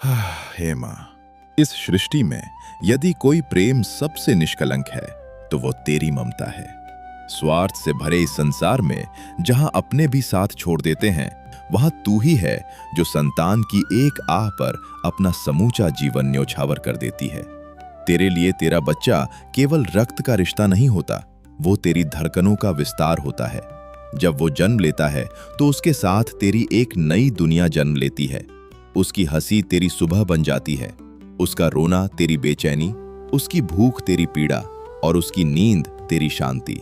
हे माँ, इस सृष्टि में यदि कोई प्रेम सबसे निष्कलंक है तो वो तेरी ममता है। स्वार्थ से भरे इस संसार में जहां अपने भी साथ छोड़ देते हैं, वहां तू ही है जो संतान की एक आह पर अपना समूचा जीवन न्योछावर कर देती है। तेरे लिए तेरा बच्चा केवल रक्त का रिश्ता नहीं होता, वो तेरी धड़कनों का विस्तार होता है। जब वो जन्म लेता है तो उसके साथ तेरी एक नई दुनिया जन्म लेती है। उसकी हंसी तेरी सुबह बन जाती है, उसका रोना तेरी बेचैनी, उसकी भूख तेरी पीड़ा और उसकी नींद तेरी शांति।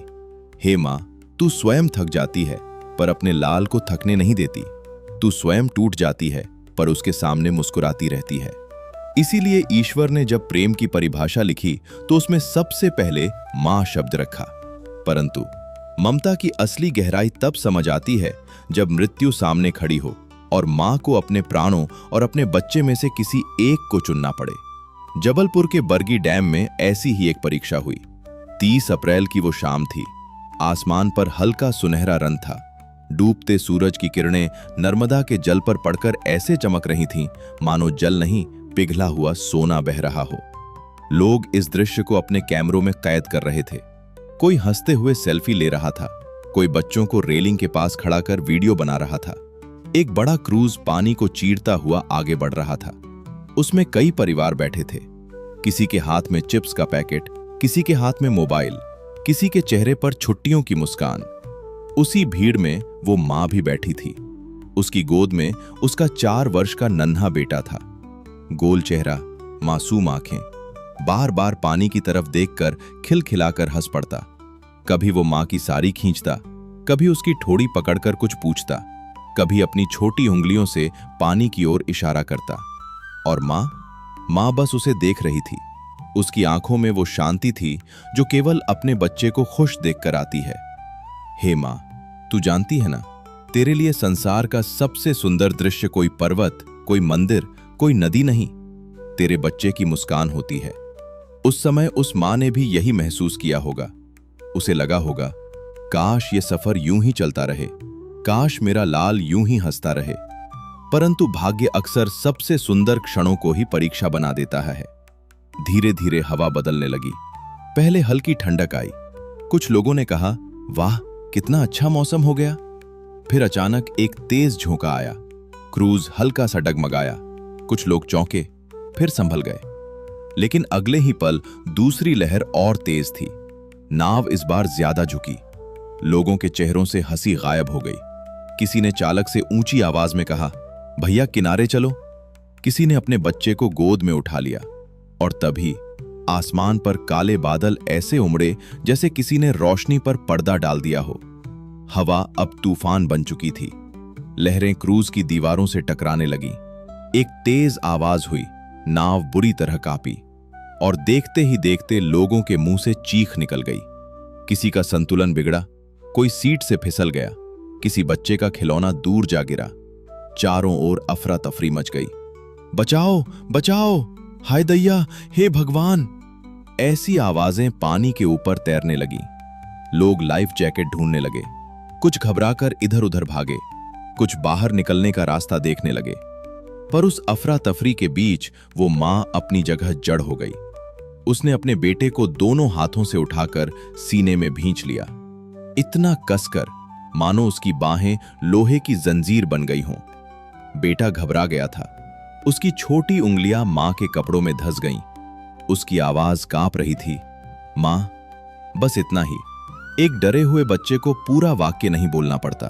हे माँ, तू स्वयं थक जाती है पर अपने लाल को थकने नहीं देती। तू स्वयं टूट जाती है पर उसके सामने मुस्कुराती रहती है। इसीलिए ईश्वर ने जब प्रेम की परिभाषा लिखी तो उसमें सबसे पहले माँ शब्द रखा। परंतु ममता की असली गहराई तब समझ आती है जब मृत्यु सामने खड़ी हो और माँ को अपने प्राणों और अपने बच्चे में से किसी एक को चुनना पड़े। जबलपुर के बरगी डैम में ऐसी ही एक परीक्षा हुई। 30 अप्रैल की वो शाम थी। आसमान पर हल्का सुनहरा रंग था। डूबते सूरज की किरणें नर्मदा के जल पर पड़कर ऐसे चमक रही थीं मानो जल नहीं, पिघला हुआ सोना बह रहा हो। लोग इस दृश्य को अपने कैमरों में कैद कर रहे थे। कोई हंसते हुए सेल्फी ले रहा था, कोई बच्चों को रेलिंग के पास खड़ा कर वीडियो बना रहा था। एक बड़ा क्रूज पानी को चीरता हुआ आगे बढ़ रहा था। उसमें कई परिवार बैठे थे। किसी के हाथ में चिप्स का पैकेट, किसी के हाथ में मोबाइल, किसी के चेहरे पर छुट्टियों की मुस्कान। उसी भीड़ में वो माँ भी बैठी थी। उसकी गोद में उसका 4 वर्ष का नन्हा बेटा था। गोल चेहरा, मासूम आंखें, बार बार पानी की तरफ देखकर खिलखिलाकर हंस पड़ता। कभी वो माँ की साड़ी खींचता, कभी उसकी ठोड़ी पकड़कर कुछ पूछता, कभी अपनी छोटी उंगलियों से पानी की ओर इशारा करता। और माँ बस उसे देख रही थी। उसकी आंखों में वो शांति थी जो केवल अपने बच्चे को खुश देखकर आती है। हे माँ, तू जानती है ना, तेरे लिए संसार का सबसे सुंदर दृश्य कोई पर्वत, कोई मंदिर, कोई नदी नहीं, तेरे बच्चे की मुस्कान होती है। उस समय उस माँ ने भी यही महसूस किया होगा। उसे लगा होगा, काश ये सफर यूं ही चलता रहे, काश मेरा लाल यूं ही हंसता रहे। परंतु भाग्य अक्सर सबसे सुंदर क्षणों को ही परीक्षा बना देता है। धीरे धीरे हवा बदलने लगी। पहले हल्की ठंडक आई। कुछ लोगों ने कहा, वाह कितना अच्छा मौसम हो गया। फिर अचानक एक तेज झोंका आया। क्रूज हल्का सा डगमगाया। कुछ लोग चौंके, फिर संभल गए। लेकिन अगले ही पल दूसरी लहर और तेज थी। नाव इस बार ज्यादा झुकी। लोगों के चेहरों से हंसी गायब हो गई। किसी ने चालक से ऊंची आवाज में कहा, भैया किनारे चलो। किसी ने अपने बच्चे को गोद में उठा लिया। और तभी आसमान पर काले बादल ऐसे उमड़े जैसे किसी ने रोशनी पर पर्दा डाल दिया हो। हवा अब तूफान बन चुकी थी। लहरें क्रूज की दीवारों से टकराने लगी। एक तेज आवाज हुई। नाव बुरी तरह कांपी और देखते ही देखते लोगों के मुंह से चीख निकल गई। किसी का संतुलन बिगड़ा, कोई सीट से फिसल गया, किसी बच्चे का खिलौना दूर जा गिरा। चारों ओर अफरा तफरी मच गई। बचाओ बचाओ, हाय दैया, हे भगवान। ऐसी आवाजें पानी के ऊपर तैरने लगी। लोग लाइफ जैकेट ढूंढने लगे। कुछ घबराकर इधर उधर भागे, कुछ बाहर निकलने का रास्ता देखने लगे। पर उस अफरा तफरी के बीच वो मां अपनी जगह जड़ हो गई। उसने अपने बेटे को दोनों हाथों से उठाकर सीने में भींच लिया, इतना कसकर मानो उसकी बाहें लोहे की जंजीर बन गई हों। बेटा घबरा गया था। उसकी छोटी उंगलियां मां के कपड़ों में धंस गईं। उसकी आवाज कांप रही थी, मां। बस इतना ही। एक डरे हुए बच्चे को पूरा वाक्य नहीं बोलना पड़ता।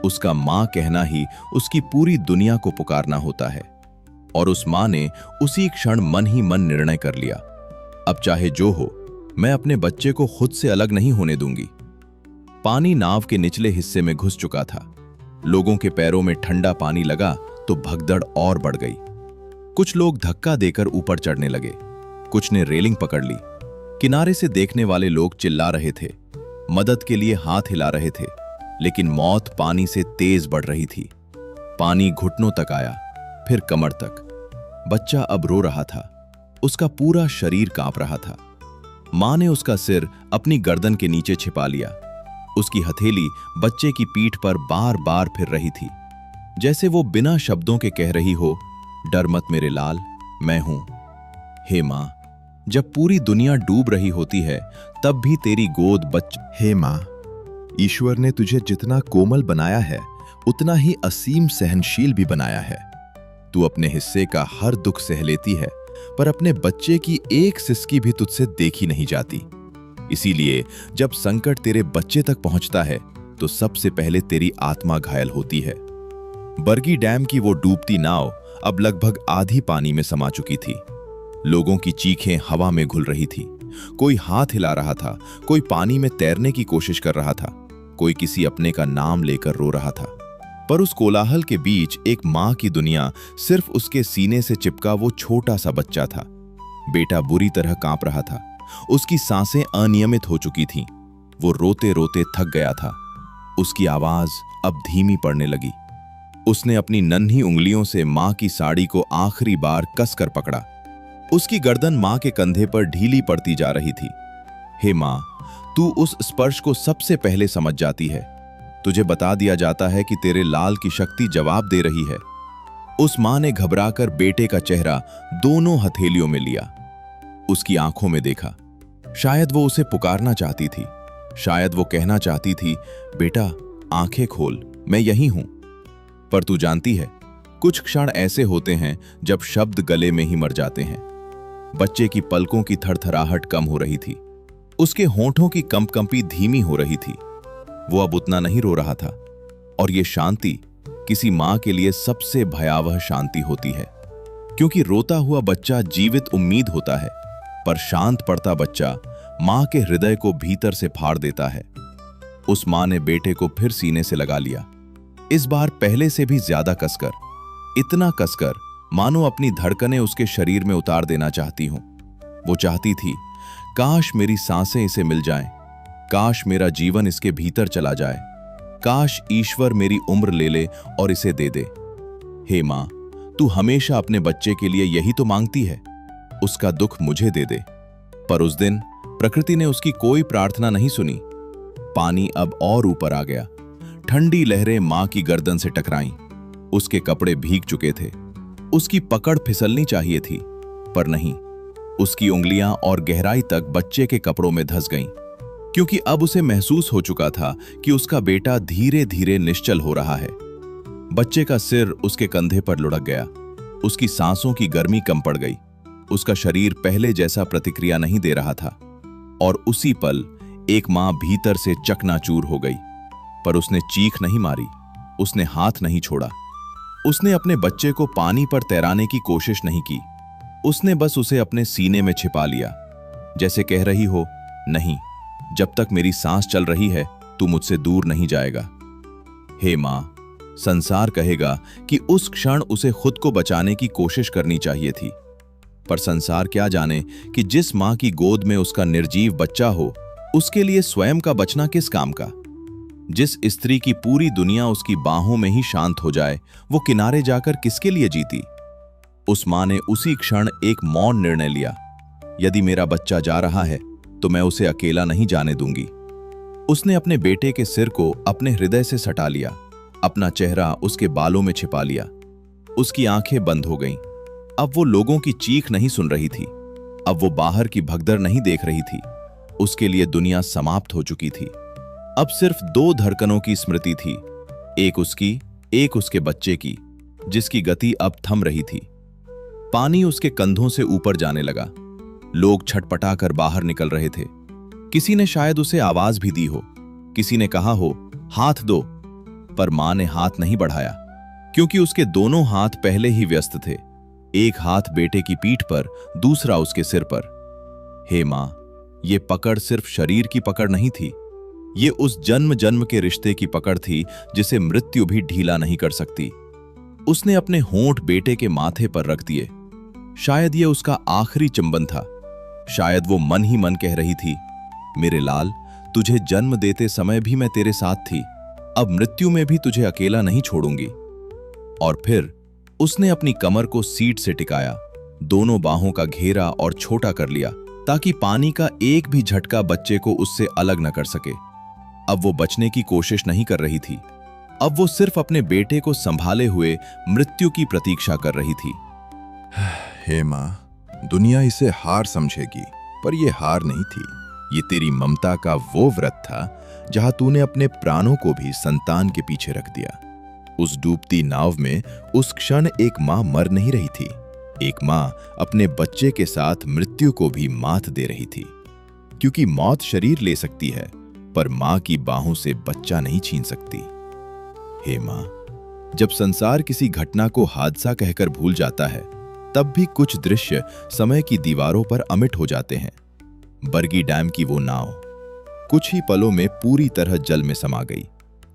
उसका मां कहना ही उसकी पूरी दुनिया को पुकारना होता है। और उस मां ने उसी क्षण मन ही मन निर्णय कर लिया, अब चाहे जो हो, मैं अपने बच्चे को खुद से अलग नहीं होने दूंगी। पानी नाव के निचले हिस्से में घुस चुका था। लोगों के पैरों में ठंडा पानी लगा तो भगदड़ और बढ़ गई। कुछ लोग धक्का देकर ऊपर चढ़ने लगे, कुछ ने रेलिंग पकड़ ली। किनारे से देखने वाले लोग चिल्ला रहे थे, मदद के लिए हाथ हिला रहे थे, लेकिन मौत पानी से तेज बढ़ रही थी। पानी घुटनों तक आया, फिर कमर तक। बच्चा अब रो रहा था। उसका पूरा शरीर कांप रहा था। मां ने उसका सिर अपनी गर्दन के नीचे छिपा लिया। उसकी हथेली बच्चे की पीठ पर बार बार फिर रही थी, जैसे वो बिना शब्दों के कह रही हो, डर मत मेरे लाल, मैं हूं। हे मां, जब पूरी दुनिया डूब रही होती है तब भी तेरी गोद हे मां, ईश्वर ने तुझे जितना कोमल बनाया है उतना ही असीम सहनशील भी बनाया है। तू अपने हिस्से का हर दुख सह लेती है, पर अपने बच्चे की एक सिसकी भी तुझसे देखी नहीं जाती। इसीलिए जब संकट तेरे बच्चे तक पहुंचता है तो सबसे पहले तेरी आत्मा घायल होती है। बरगी डैम की वो डूबती नाव अब लगभग आधी पानी में समा चुकी थी। लोगों की चीखें हवा में घुल रही थी। कोई हाथ हिला रहा था, कोई पानी में तैरने की कोशिश कर रहा था, कोई किसी अपने का नाम लेकर रो रहा था। पर उस कोलाहल के बीच एक मां की दुनिया, सिर्फ उसके सीने से चिपका वो छोटा सा बच्चा था। बेटा बुरी तरह कांप रहा था, उसकी सांसें अनियमित हो चुकी थीं। वो रोते रोते थक गया था। उसकी आवाज अब धीमी पड़ने लगी। उसने अपनी नन्ही उंगलियों से मां की साड़ी को आखिरी बार कसकर पकड़ा। उसकी गर्दन मां के कंधे पर ढीली पड़ती जा रही थी। हे मां, तू उस स्पर्श को सबसे पहले समझ जाती है। तुझे बता दिया जाता है कि तेरे लाल की शक्ति जवाब दे रही है। उस मां ने घबराकर बेटे का चेहरा दोनों हथेलियों में लिया, उसकी आंखों में देखा। शायद वो उसे पुकारना चाहती थी, शायद वो कहना चाहती थी, बेटा आंखें खोल, मैं यहीं हूं। पर तू जानती है, कुछ क्षण ऐसे होते हैं जब शब्द गले में ही मर जाते हैं। बच्चे की पलकों की थरथराहट कम हो रही थी, उसके होंठों की कंपकंपी धीमी हो रही थी। वो अब उतना नहीं रो रहा था, और ये शांति किसी मां के लिए सबसे भयावह शांति होती है, क्योंकि रोता हुआ बच्चा जीवित उम्मीद होता है, पर शांत पड़ता बच्चा मां के हृदय को भीतर से फाड़ देता है। उस मां ने बेटे को फिर सीने से लगा लिया, इस बार पहले से भी ज्यादा कसकर, इतना कसकर मानो अपनी धड़कनें उसके शरीर में उतार देना चाहती हूं। वो चाहती थी, काश मेरी सांसें इसे मिल जाएं, काश मेरा जीवन इसके भीतर चला जाए, काश ईश्वर मेरी उम्र ले ले और इसे दे दे। हे मां, तू हमेशा अपने बच्चे के लिए यही तो मांगती है, उसका दुख मुझे दे दे। पर उस दिन प्रकृति ने उसकी कोई प्रार्थना नहीं सुनी। पानी अब और ऊपर आ गया। ठंडी लहरें मां की गर्दन से टकराईं। उसके कपड़े भीग चुके थे। उसकी पकड़ फिसलनी चाहिए थी, पर नहीं। उसकी उंगलियां और गहराई तक बच्चे के कपड़ों में धंस गईं, क्योंकि अब उसे महसूस हो चुका था कि उसका बेटा धीरे धीरे निश्चल हो रहा है। बच्चे का सिर उसके कंधे पर लुढ़क गया। उसकी सांसों की गर्मी कम पड़ गई। उसका शरीर पहले जैसा प्रतिक्रिया नहीं दे रहा था, और उसी पल एक मां भीतर से चकनाचूर हो गई। पर उसने चीख नहीं मारी, उसने हाथ नहीं छोड़ा, उसने अपने बच्चे को पानी पर तैराने की कोशिश नहीं की। उसने बस उसे अपने सीने में छिपा लिया, जैसे कह रही हो, नहीं, जब तक मेरी सांस चल रही है तू मुझसे दूर नहीं जाएगा। हे मां, संसार कहेगा कि उस क्षण उसे खुद को बचाने की कोशिश करनी चाहिए थी, पर संसार क्या जाने कि जिस मां की गोद में उसका निर्जीव बच्चा हो, उसके लिए स्वयं का बचना किस काम का। जिस स्त्री की पूरी दुनिया उसकी बाहों में ही शांत हो जाए, वो किनारे जाकर किसके लिए जीती। उस मां ने उसी क्षण एक मौन निर्णय लिया, यदि मेरा बच्चा जा रहा है तो मैं उसे अकेला नहीं जाने दूंगी। उसने अपने बेटे के सिर को अपने हृदय से सटा लिया, अपना चेहरा उसके बालों में छिपा लिया। उसकी आंखें बंद हो गईं। अब वो लोगों की चीख नहीं सुन रही थी, अब वो बाहर की भगदड़ नहीं देख रही थी। उसके लिए दुनिया समाप्त हो चुकी थी। अब सिर्फ दो धड़कनों की स्मृति थी, एक उसकी, एक उसके बच्चे की, जिसकी गति अब थम रही थी। पानी उसके कंधों से ऊपर जाने लगा। लोग छटपटाकर बाहर निकल रहे थे। किसी ने शायद उसे आवाज भी दी हो, किसी ने कहा हो, हाथ दो, पर मां ने हाथ नहीं बढ़ाया, क्योंकि उसके दोनों हाथ पहले ही व्यस्त थे। एक हाथ बेटे की पीठ पर, दूसरा उसके सिर पर। हे मां, ये पकड़ सिर्फ शरीर की पकड़ नहीं थी, ये उस जन्म जन्म के रिश्ते की पकड़ थी जिसे मृत्यु भी ढीला नहीं कर सकती। उसने अपने होंठ बेटे के माथे पर रख दिए। शायद ये उसका आखिरी चुंबन था। शायद वो मन ही मन कह रही थी, मेरे लाल, तुझे जन्म देते समय भी मैं तेरे साथ थी, अब मृत्यु में भी तुझे अकेला नहीं छोड़ूंगी। और फिर उसने अपनी कमर को सीट से टिकाया, दोनों बाहों का घेरा और छोटा कर लिया, ताकि पानी का एक भी झटका बच्चे को उससे अलग न कर सके। अब वो बचने की कोशिश नहीं कर रही थी, अब वो सिर्फ अपने बेटे को संभाले हुए मृत्यु की प्रतीक्षा कर रही थी। हे माँ, दुनिया इसे हार समझेगी, पर यह हार नहीं थी। ये तेरी ममता का वो व्रत था जहां तूने अपने प्राणों को भी संतान के पीछे रख दिया। उस डूबती नाव में उस क्षण एक माँ मर नहीं रही थी, एक माँ अपने बच्चे के साथ मृत्यु को भी मात दे रही थी। क्योंकि मौत शरीर ले सकती है, पर माँ की बाहों से बच्चा नहीं छीन सकती। हे माँ, जब संसार किसी घटना को हादसा कहकर भूल जाता है, तब भी कुछ दृश्य समय की दीवारों पर अमिट हो जाते हैं। बरगी डैम की वो नाव कुछ ही पलों में पूरी तरह जल में समा गई।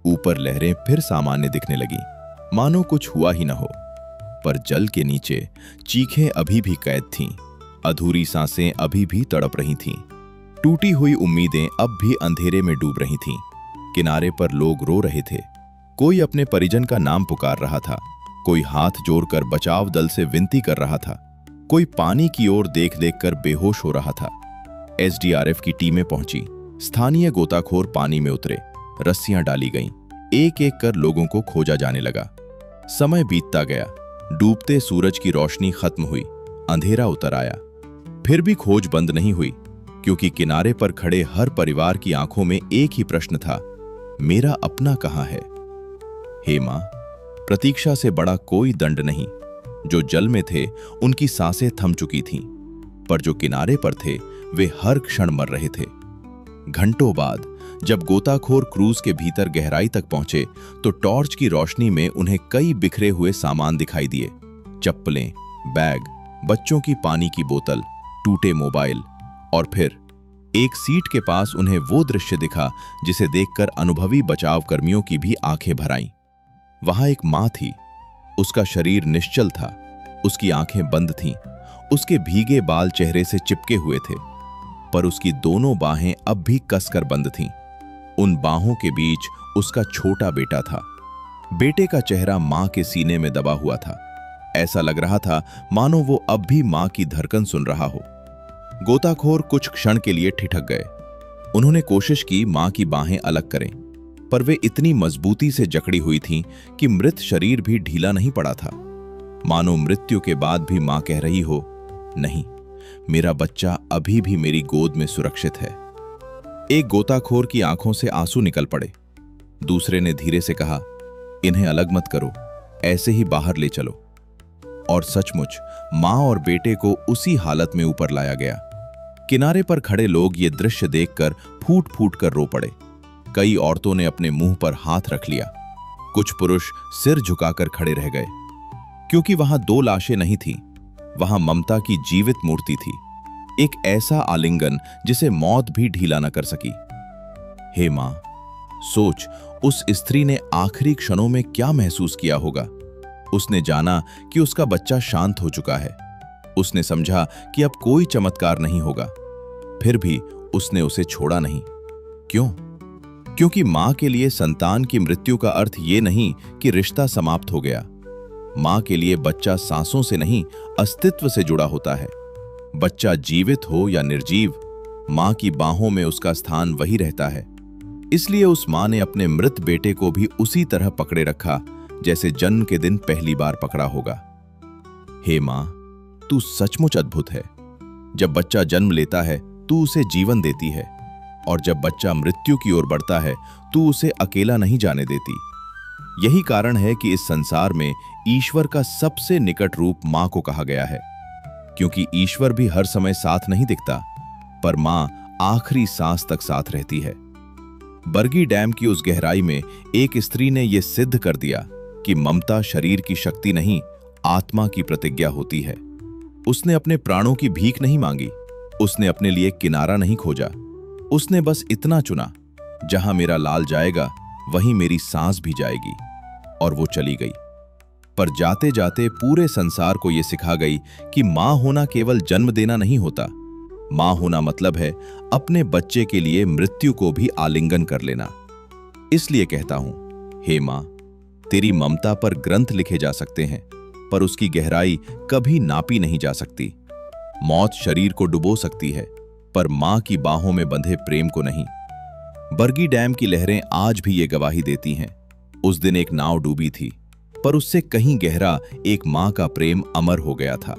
ऊपर लहरें फिर सामान्य दिखने लगी, मानो कुछ हुआ ही न हो। पर जल के नीचे चीखें अभी भी कैद थीं, अधूरी सांसें अभी भी तड़प रही थीं, टूटी हुई उम्मीदें अब भी अंधेरे में डूब रही थीं। किनारे पर लोग रो रहे थे, कोई अपने परिजन का नाम पुकार रहा था, कोई हाथ जोड़कर बचाव दल से विनती कर रहा था, कोई पानी की ओर देख देख कर बेहोश हो रहा था। एसडीआरएफ की टीमें पहुंची, स्थानीय गोताखोर पानी में उतरे, रस्सियां डाली गईं, एक एक कर लोगों को खोजा जाने लगा। समय बीतता गया, डूबते सूरज की रोशनी खत्म हुई, अंधेरा उतर आया। फिर भी खोज बंद नहीं हुई, क्योंकि किनारे पर खड़े हर परिवार की आंखों में एक ही प्रश्न था, मेरा अपना कहाँ है? हे मां, प्रतीक्षा से बड़ा कोई दंड नहीं। जो जल में थे उनकी सांसें थम चुकी थीं, पर जो किनारे पर थे वे हर क्षण मर रहे थे। घंटों बाद जब गोताखोर क्रूज के भीतर गहराई तक पहुंचे तो टॉर्च की रोशनी में उन्हें कई बिखरे हुए सामान दिखाई दिए, चप्पलें, बैग, बच्चों की पानी की बोतल, टूटे मोबाइल। और फिर एक सीट के पास उन्हें वो दृश्य दिखा जिसे देखकर अनुभवी बचाव कर्मियों की भी आंखें भर आईं। वहां एक मां थी, उसका शरीर निश्चल था, उसकी आंखें बंद थीं, उसके भीगे बाल चेहरे से चिपके हुए थे, पर उसकी दोनों बाहें अब भी कसकर बंद थीं। उन बाहों के बीच उसका छोटा बेटा था। बेटे का चेहरा मां के सीने में दबा हुआ था। ऐसा लग रहा था मानो वो अब भी मां की धड़कन सुन रहा हो। गोताखोर कुछ क्षण के लिए ठिठक गए। उन्होंने कोशिश की मां की बाहें अलग करें, पर वे इतनी मजबूती से जकड़ी हुई थीं कि मृत शरीर भी ढीला नहीं पड़ा था। मानो मृत्यु के बाद भी मां कह रही हो, नहीं, मेरा बच्चा अभी भी मेरी गोद में सुरक्षित है। एक गोताखोर की आंखों से आंसू निकल पड़े। दूसरे ने धीरे से कहा, इन्हें अलग मत करो, ऐसे ही बाहर ले चलो। और सचमुच मां और बेटे को उसी हालत में ऊपर लाया गया। किनारे पर खड़े लोग ये दृश्य देखकर फूट फूट कर रो पड़े। कई औरतों ने अपने मुंह पर हाथ रख लिया, कुछ पुरुष सिर झुकाकर खड़े रह गए, क्योंकि वहां दो लाशें नहीं थीं, वहां ममता की जीवित मूर्ति थी, एक ऐसा आलिंगन जिसे मौत भी ढीला न कर सकी। हे मां, सोच, उस स्त्री ने आखिरी क्षणों में क्या महसूस किया होगा। उसने जाना कि उसका बच्चा शांत हो चुका है। उसने समझा कि अब कोई चमत्कार नहीं होगा। फिर भी उसने उसे छोड़ा नहीं। क्यों? क्योंकि मां के लिए संतान की मृत्यु का अर्थ ये नहीं कि रिश्ता समाप्त हो गया। मां के लिए बच्चा सांसों से नहीं, अस्तित्व से जुड़ा होता है। बच्चा जीवित हो या निर्जीव, मां की बाहों में उसका स्थान वही रहता है। इसलिए उस मां ने अपने मृत बेटे को भी उसी तरह पकड़े रखा जैसे जन्म के दिन पहली बार पकड़ा होगा। हे मां, तू सचमुच अद्भुत है। जब बच्चा जन्म लेता है तू उसे जीवन देती है, और जब बच्चा मृत्यु की ओर बढ़ता है तू उसे अकेला नहीं जाने देती। यही कारण है कि इस संसार में ईश्वर का सबसे निकट रूप मां को कहा गया है, क्योंकि ईश्वर भी हर समय साथ नहीं दिखता, पर मां आखिरी सांस तक साथ रहती है। बरगी डैम की उस गहराई में एक स्त्री ने यह सिद्ध कर दिया कि ममता शरीर की शक्ति नहीं, आत्मा की प्रतिज्ञा होती है। उसने अपने प्राणों की भीख नहीं मांगी, उसने अपने लिए किनारा नहीं खोजा। उसने बस इतना चुना, जहां मेरा लाल जाएगा वहीं मेरी सांस भी जाएगी। और वो चली गई, पर जाते जाते पूरे संसार को यह सिखा गई कि मां होना केवल जन्म देना नहीं होता। मां होना मतलब है अपने बच्चे के लिए मृत्यु को भी आलिंगन कर लेना। इसलिए कहता हूं, हे मां, तेरी ममता पर ग्रंथ लिखे जा सकते हैं, पर उसकी गहराई कभी नापी नहीं जा सकती। मौत शरीर को डुबो सकती है, पर मां की बाहों में बंधे प्रेम को नहीं। बरगी डैम की लहरें आज भी ये गवाही देती हैं। उस दिन एक नाव डूबी थी, पर उससे कहीं गहरा एक मां का प्रेम अमर हो गया था।